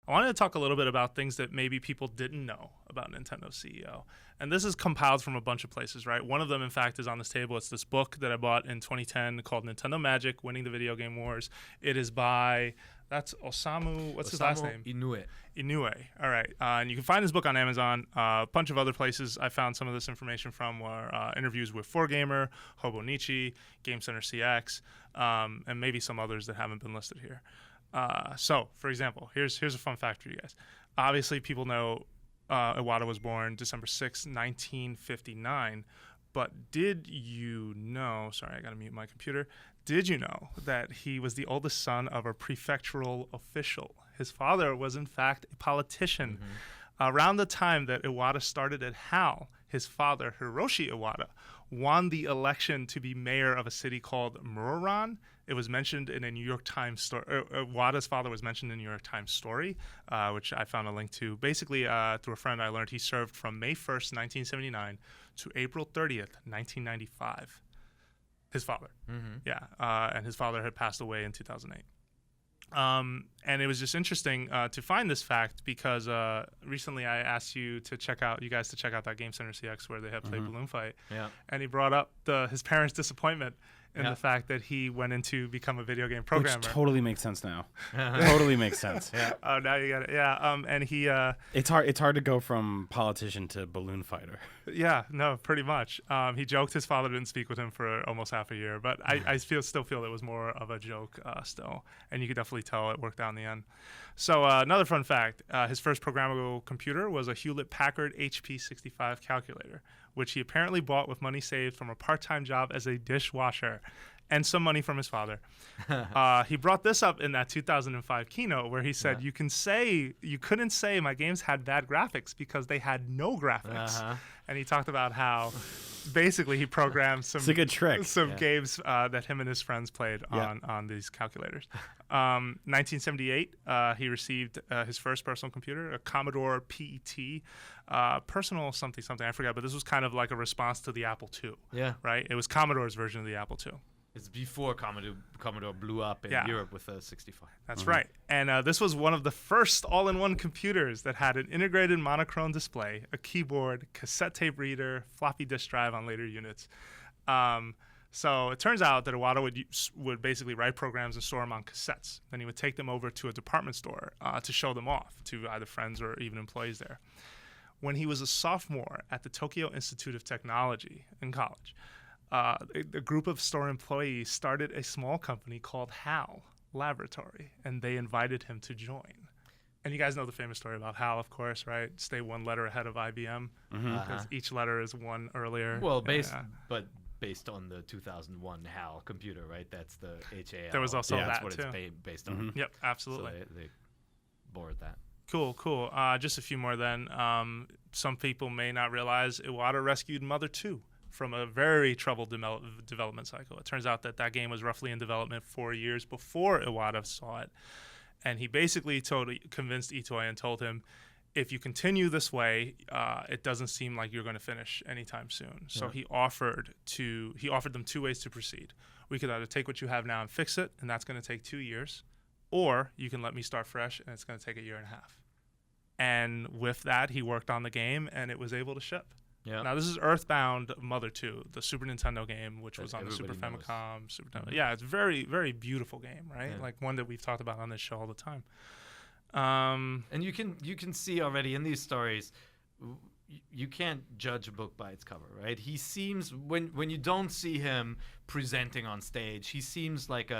I wanted to talk a little bit about things that maybe people didn't know about Nintendo's CEO. And this is compiled from a bunch of places, right? One of them, in fact, is on this table. It's this book that I bought in 2010 called Nintendo Magic, Winning the Video Game Wars. It is by, that's Osamu, what's his last name? Inoue. All right. And you can find this book on Amazon. A bunch of other places I found some of this information from were interviews with 4Gamer, Hobonichi, Game Center CX, and maybe some others that haven't been listed here. So, for example, here's a fun fact for you guys. Obviously, people know Iwata was born December 6, 1959. But did you know, sorry, I got to mute my computer. Did you know that he was the oldest son of a prefectural official? His father was, in fact, a politician. Around the time that Iwata started at HAL, his father, Hiroshi Iwata, won the election to be mayor of a city called Muroran. It was mentioned in a New York Times story. Iwata's father was mentioned in a New York Times story, which I found a link to. Basically, through a friend, I learned he served from May 1st, 1979 to April 30th, 1995. His father. Yeah. And his father had passed away in 2008. And it was just interesting to find this fact because recently I asked you guys to check out that Game Center CX where they had played Balloon Fight. Yeah. And he brought up his parents' disappointment in the fact that he went in to become a video game programmer. Which totally makes sense now. Totally makes sense. Yeah. Oh, now you got it. Yeah. And he. It's hard to go from politician to balloon fighter. Yeah. No. Pretty much. He joked his father didn't speak with him for almost half a year, but I still feel it was more of a joke still, and you could definitely tell it worked out in the end. So another fun fact: his first programmable computer was a Hewlett-Packard HP 65 calculator, which he apparently bought with money saved from a part-time job as a dishwasher and some money from his father. He brought this up in that 2005 keynote where he said, you couldn't say my games had bad graphics because they had no graphics. And he talked about how basically he programmed some, it's a good trick. Some games that him and his friends played on these calculators. 1978, he received his first personal computer, a Commodore PET, personal something, I forgot, but this was kind of like a response to the Apple II. Yeah. Right? It was Commodore's version of the Apple II. It's before Commodore blew up in Europe with a 65. That's right. And this was one of the first all-in-one computers that had an integrated monochrome display, a keyboard, cassette tape reader, floppy disk drive on later units. So it turns out that Iwata would basically write programs and store them on cassettes. Then he would take them over to a department store to show them off to either friends or even employees there. When he was a sophomore at the Tokyo Institute of Technology in college, a group of store employees started a small company called HAL Laboratory, and they invited him to join. And you guys know the famous story about HAL, of course, right? Stay one letter ahead of IBM because each letter is one earlier. Well, based on the 2001 HAL computer, right? That's the HAL. There was also that, that's what too. It's based on. Yep, absolutely. So they borrowed that. Cool. Just a few more then. Some people may not realize Iwata rescued Mother 2 from a very troubled development cycle. It turns out that game was roughly in development 4 years before Iwata saw it. And he basically convinced Itoei and told him, if you continue this way, it doesn't seem like you're going to finish anytime soon. So he offered them 2 ways to proceed. We could either take what you have now and fix it, and that's going to take 2 years, or you can let me start fresh, and it's going to take 1.5 years. And with that, he worked on the game, and it was able to ship. Yeah. Now, this is Earthbound Mother 2, the Super Nintendo game, which was on the Super Famicom. Yeah, it's a very, very beautiful game, right? Yeah. Like one that we've talked about on this show all the time. And you can see already in these stories, you can't judge a book by its cover, right? He seems, when you don't see him presenting on stage, he seems like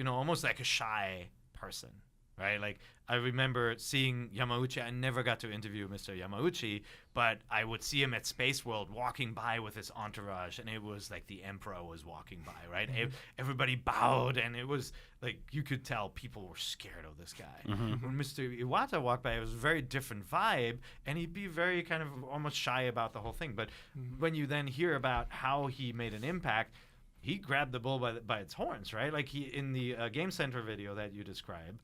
almost like a shy person, right? Like, I remember seeing Yamauchi. I never got to interview Mr. Yamauchi, but I would see him at Space World walking by with his entourage, and it was like the emperor was walking by, right? Everybody bowed, and it was like you could tell people were scared of this guy. When Mr. Iwata walked by, it was a very different vibe, and he'd be very kind of almost shy about the whole thing. But when you then hear about how he made an impact, he grabbed the bull by its horns, right? Like he in the Game Center video that you described,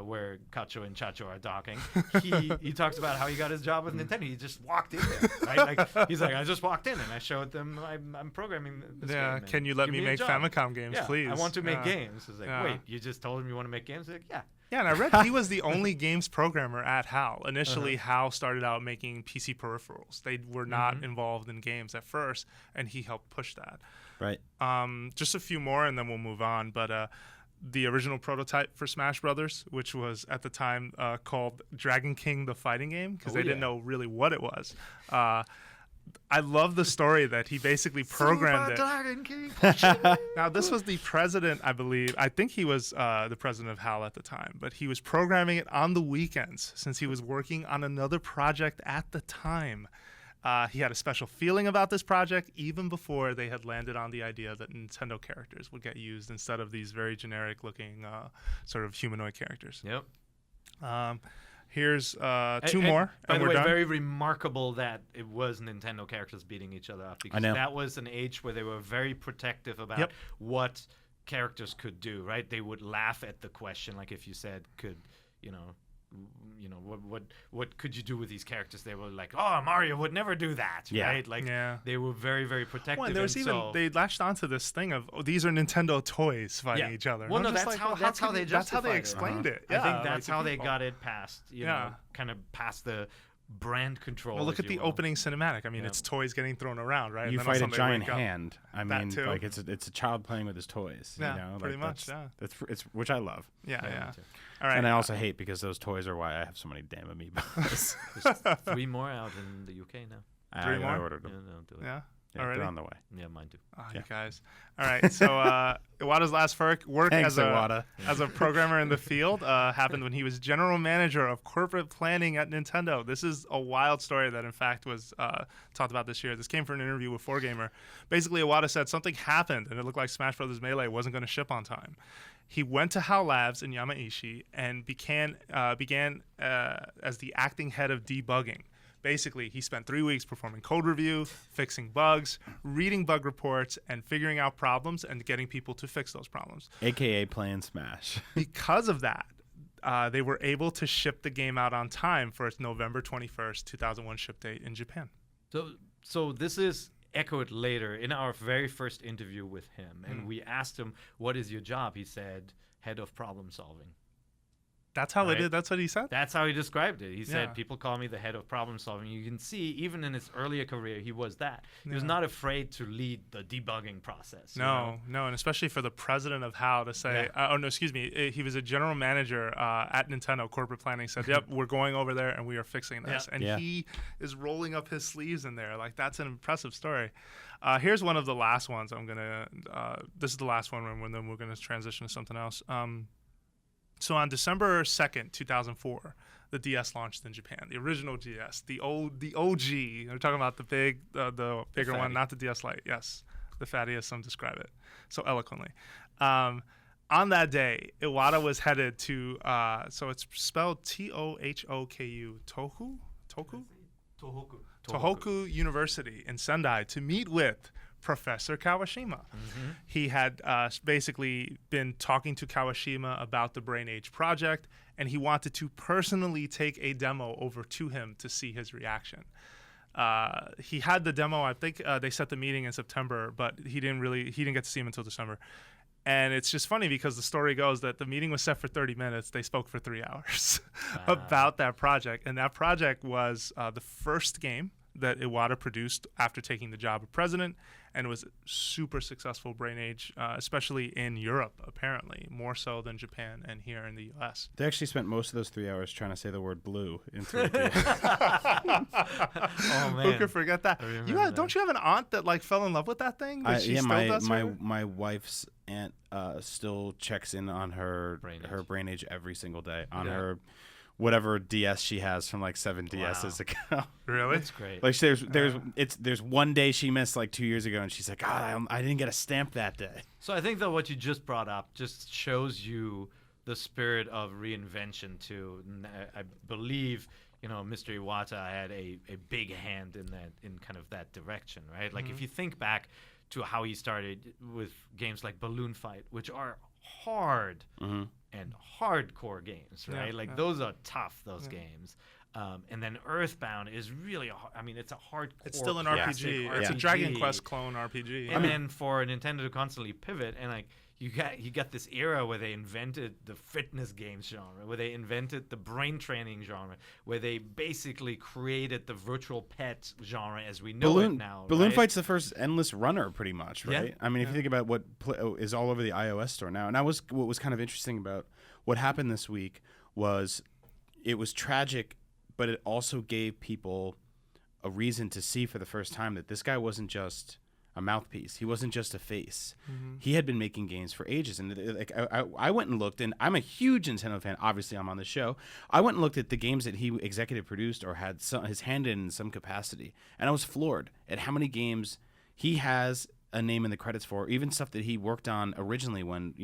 where Cacho and Chacho are talking, he talks about how he got his job with Nintendo. He just walked in there, right? Like he's like, I just walked in and I showed them I'm programming this game. Can you let me make Famicom games, please? I want to make games. It's like, wait, you just told him you want to make games? Like, yeah. Yeah, and I read he was the only games programmer at HAL. Initially, HAL started out making PC peripherals. They were not involved in games at first, and he helped push that. Right. Just a few more, and then we'll move on. But the original prototype for Smash Brothers, which was at the time called Dragon King the Fighting Game, because they didn't know really what it was. I love the story that he basically programmed it. Now, this was the president, I believe. I think he was the president of HAL at the time, but he was programming it on the weekends since he was working on another project at the time. He had a special feeling about this project even before they had landed on the idea that Nintendo characters would get used instead of these very generic-looking sort of humanoid characters. Yep. Here's two more. By the way, done. very remarkable that it was Nintendo characters beating each other up, because that was an age where they were very protective about what characters could do. Right? They would laugh at the question, like if you said, "Could what could you do with these characters?" They were like, "Oh, Mario would never do that." Right? Like they were very, very protective. Well, and there was they latched onto this thing of these are Nintendo toys fighting each other. Well, no, that's how they explained it. I think that's how they got it past. You know, kind of past the brand control. Well, look at the opening cinematic. I mean, it's toys getting thrown around, right? You fight a giant hand. I mean, like it's a child playing with his toys. Yeah, you know? pretty like much. It's which I love. Yeah. All right. And I also hate because those toys are why I have so many damn amiibos. There's 3 more out in the UK now. 3 more? I ordered them. Yeah. Yeah, they're on the way. Yeah, mine too. You guys. All right. So Iwata's last work Thanks, as a programmer in the field happened when he was general manager of corporate planning at Nintendo. This is a wild story that, in fact, was talked about this year. This came from an interview with 4Gamer. Basically, Iwata said something happened, and it looked like Smash Bros. Melee wasn't going to ship on time. He went to HAL Labs in Yamaishi and began as the acting head of debugging. Basically, he spent 3 weeks performing code review, fixing bugs, reading bug reports, and figuring out problems and getting people to fix those problems. AKA playing Smash. Because of that, they were able to ship the game out on time for its November 21st, 2001 ship date in Japan. So this is echoed later in our very first interview with him. And we asked him, what is your job? He said, head of problem solving. That's how they did. That's what he said. That's how he described it. He said, people call me the head of problem solving. You can see, even in his earlier career, he was that. He was not afraid to lead the debugging process. No, and especially for the president of HAL to say, he was a general manager at Nintendo corporate planning, said, yep, we're going over there and we are fixing this. And he is rolling up his sleeves in there. Like, that's an impressive story. Here's one of the last ones. This is the last one, and then we're going to transition to something else. So on December 2nd, 2004, the DS launched in Japan. The original DS, the OG. We're talking about the bigger one, not the DS Lite. Yes, the fatty, as some describe it so eloquently. On that day, Iwata was headed to, so it's spelled Tohoku, Tohoku University in Sendai to meet with Professor Kawashima. He had basically been talking to Kawashima about the Brain Age project, and he wanted to personally take a demo over to him to see his reaction. He had the demo. I think they set the meeting in September, but he didn't get to see him until December. And it's just funny because the story goes that the meeting was set for 30 minutes. They spoke for 3 hours about that project. And that project was the first game that Iwata produced after taking the job of president, and it was a super successful Brain Age, especially in Europe, apparently, more so than Japan and here in the U.S. They actually spent most of those 3 hours trying to say the word blue into it. Oh, man. Who could forget that? Don't you have an aunt that fell in love with that thing? My wife's aunt still checks in on her Brain Age every single day on her whatever DS she has from 7 DSs ago. Really? That's great. There's one day she missed 2 years ago, and she's like, God, I didn't get a stamp that day. So I think that what you just brought up just shows you the spirit of reinvention too. And I believe Mr. Iwata had a big hand in kind of that direction, right? If you think back to how he started with games like Balloon Fight, which are hard and hardcore games, right? Those are tough, those games. And then Earthbound is really, it's a hardcore. It's still an RPG. It's a Dragon Quest clone RPG. And then for Nintendo to constantly pivot, and you got this era where they invented the fitness games genre, where they invented the brain training genre, where they basically created the virtual pet genre as we know it now. Balloon Fight's the first endless runner, pretty much, right? Yeah. If you think about what is all over the iOS store now, and what was kind of interesting about what happened this week was it was tragic, but it also gave people a reason to see for the first time that this guy wasn't just a mouthpiece. He wasn't just a face. He had been making games for ages. And I went and looked, and I'm a huge Nintendo fan. Obviously, I'm on the show. I went and looked at the games that he executive produced or had his hand in some capacity, and I was floored at how many games he has a name in the credits for, even stuff that he worked on originally when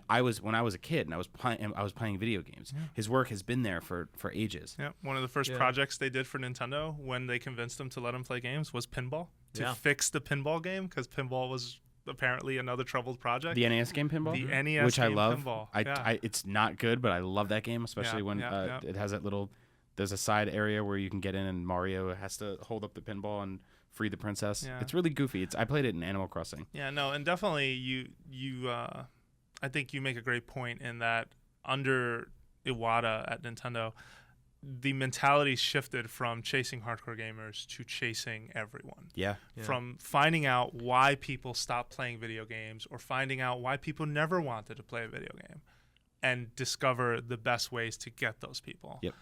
I was a kid and I was playing video games. Yeah. His work has been there for ages. Yeah, one of the first projects they did for Nintendo when they convinced him to let him play games was pinball, to fix the pinball game, because pinball was apparently another troubled project. The NES game pinball? The NES which game I love. Pinball. It's not good, but I love that game, especially when it has that little, there's a side area where you can get in and Mario has to hold up the pinball and free the princess. Yeah. It's really goofy. I played it in Animal Crossing. Yeah, no, and definitely you I think you make a great point in that under Iwata at Nintendo, the mentality shifted from chasing hardcore gamers to chasing everyone. Yeah. From finding out why people stopped playing video games or finding out why people never wanted to play a video game and discover the best ways to get those people. Yep.